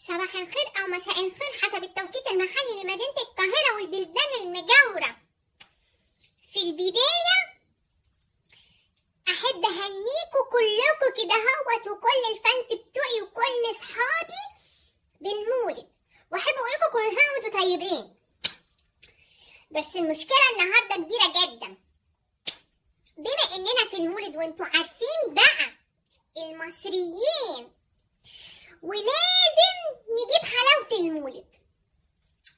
صباح الخير أو مساء الخير حسب التوقيت المحلي لمدينة القاهرة والبلدان المجاورة. في البداية أحب أهنيكوا كلكوا كده هوت وكل الفانز بتوعي وكل صحابي بالمولد، وأحب أقولكوا كل سنة وانتوا طيبين. بس المشكلة النهاردة كبيرة جدا، بما إننا في المولد وانتوا عارفين بقى المصريين ولازم نجيب حلاوة المولد.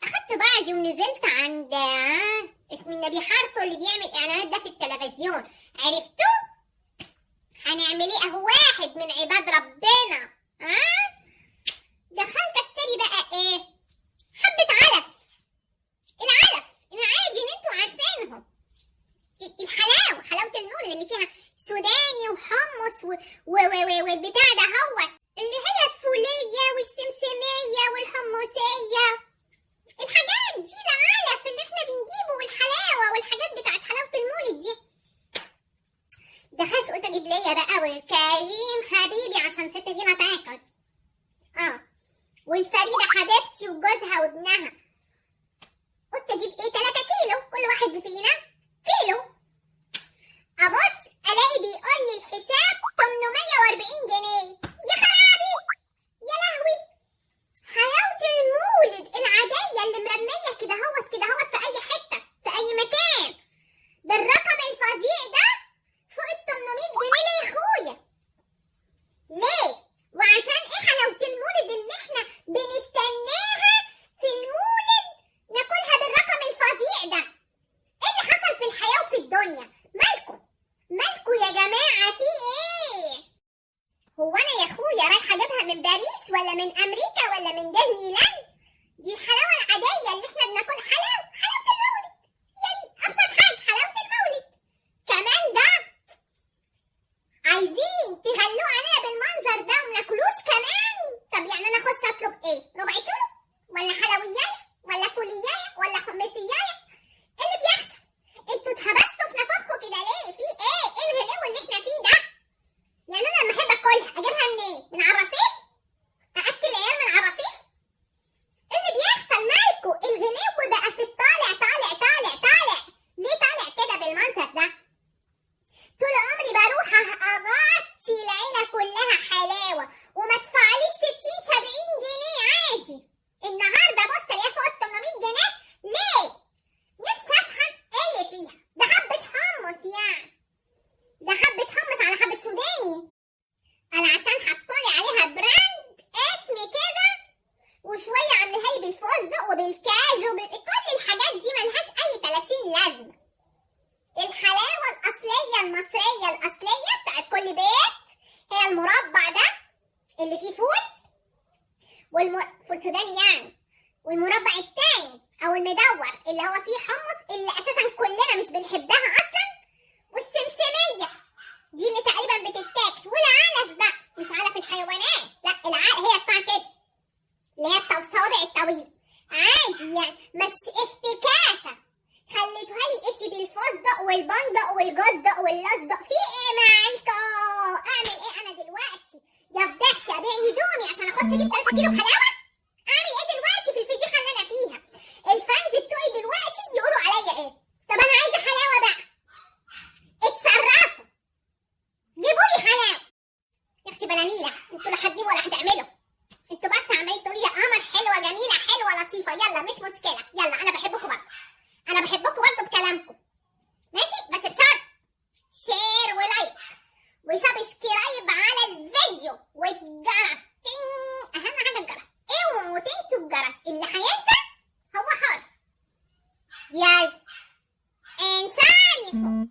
أخدت بعضي ونزلت عند اسم النبي حرصه اللي بيعمل إعلانات ده في التلفزيون، عرفتوا؟ هنعمل إيه؟ أهو واحد من عباد ربنا دخلت أشتري بقى إيه؟ حبة علف. العلف العادي اللي انتوا عارفينهم، حلاوة المولد اللي فيها سوداني وحمص والبتاع ده هو اللي هي الفولية والسمسمية والحمصية، الحاجات دي العلف اللي احنا بنجيبه والحلاوة والحاجات بتاعت حلاوة المولد دي. دخلت قلت اجيب ليا بقى والكريم حبيبي عشان ست دينا تاكل والفريدة حبيبتي وجوزها وابنها. قلت اجيب ايه 3 كيلو، كل واحد فينا كيلو. ابص الاقي بيقول لي الحساب 840 جنيه. يا خرابي يا لهوي، حلاوة المولد العادية اللي مرمية كده هوت في اي حتة في اي مكان بالرقم الفظيع ده فوق ال 800 جنيه. ليه يا اخويا؟ ليه؟ وعشان ايه حلاوة المولد اللي احنا بنستناها في المولد ناكلها بالرقم الفظيع ده؟ ايه اللي حصل في الحياة وفي الدنيا؟ مالكوا يا جماعة؟ في ايه؟ هو انا يا اخويا رايحة اجيبها من باريس ولا من امريكا ولا من ديزني لاند؟ دي الحلاوة العادية اللي احنا بناكل. حلاوة المولد، يعني ابسط حاجة حلاوة المولد. كمان ده عايزين تخلوه علينا بالمنظر ده وناكلوش كمان؟ طب يعني انا اخش اطلب ايه؟ ربع كيلو ولا حلوياية ولا فولياية ولا حمصياية؟ ايه اللي بيحصل؟ انتوا اتهبشتوا في نفسكوا كده ليه؟ في ايه؟ ايه الغلو اللي احنا فيه ده؟ يعني انا لما احب اكلها اجيبها منين؟ من على الرصيف؟ ااكل العيال من على الرصيف؟ ايه اللي بيحصل؟ مالكوا؟ الغلو بقى في الطالع ليه طالع كده بالمنظر ده؟ طول عمري بروح اغطي العيله كلها حلاوه وما ادفعليش 60-70 جنيه عادي. النهارده بص يا فوق 800 جنيه. ليه؟ نفسي افهم ايه اللي فيها. ده حبه حمص، يعني ده حبه حمص على حبه سوداني. انا عشان حطولي عليها براند اسم كده وشويه عاملها لي بالفستق وبالكاجو كل الحاجات دي ملهاش اي 30 لازمه. الحلاوه الاصليه المصريه الاصليه بتاعت كل بيت هي المربع ده اللي فيه فول فول سوداني يعني، والمربع التاني او المدور اللي هو فيه حمص اللي اساسا كلنا مش بنحبها اصلا، والسمسميه دي اللي تقريبا بتتاكل، والعلف بقى مش علف الحيوانات، لا العلف هي اسمها كده اللي هي الصوابع الطويله عادي، يعني مش افتكاسه. خليتوها لي اشي بالفستق والبندق والجزدق واللصدق. في ايه معاكوا؟ اعمل ايه انا دلوقتي؟ يا فضحتي ابيع هدومي عشان اخش اجيب 3 كيلو حلاوه؟ اعمل ايه دلوقتي في الفضيحه اللي انا فيها؟ الفانز بتوعي دلوقتي يقولوا عليا ايه؟ طب انا عايزه حلاوه بقى، اتصرفوا جيبوا لي حلاوه. يا اختي بلانيله، انتوا لا هتجيبوا ولا هتعملوا، انتوا بس عمالين تقولوا لي قمر حلوه جميله حلوه لطيفه. يلا مش مشكله، يلا انا بحبكم برضه، انا بحبكم برضه بكلامكم ماشي، بس بشرط شير ولايك وسبسكرايب على الفيديو والجرس. اهم حاجه الجرس، اوعوا تنسوا الجرس، اللي هينسى هو حر. يلا انساني.